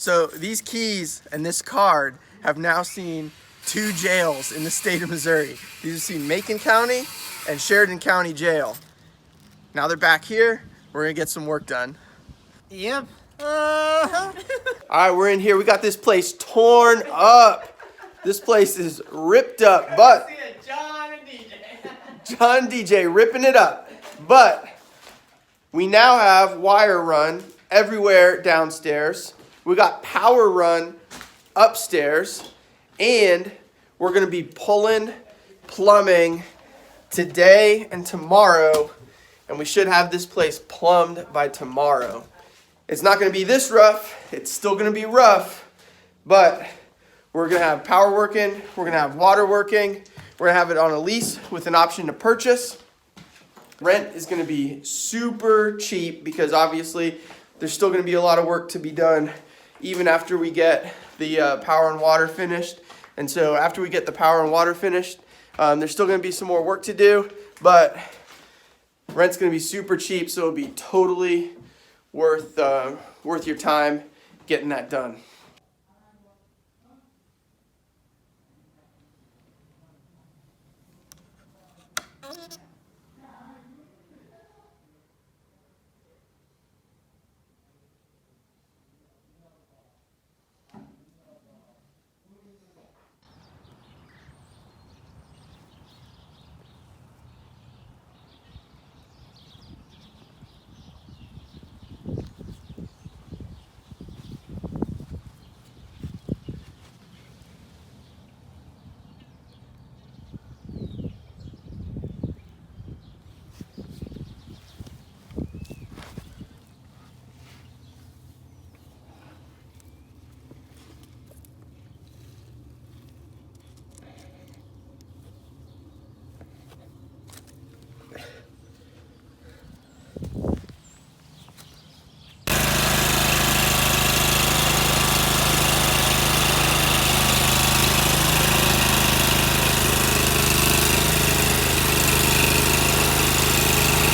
So these keys and this card have now seen 2 jails in the state of Missouri. These have seen Macon County and Sheridan County Jail. Now they're back here. We're gonna get some work done. Yep. All right, we're in here. We got this place torn up. This place is ripped up, but John and DJ ripping it up. But we now have wire run everywhere downstairs. We got power run upstairs, and we're gonna be pulling plumbing today and tomorrow, and we should have this place plumbed by tomorrow. It's not gonna be this rough. It's still gonna be rough, but we're gonna have power working. We're gonna have water working. We're gonna have it on a lease with an option to purchase. Rent is gonna be super cheap because obviously there's still gonna be a lot of work to be done even after we get the power and water finished. And so after we get the power and water finished, there's still gonna be some more work to do, but rent's gonna be super cheap, so it'll be totally worth your time getting that done.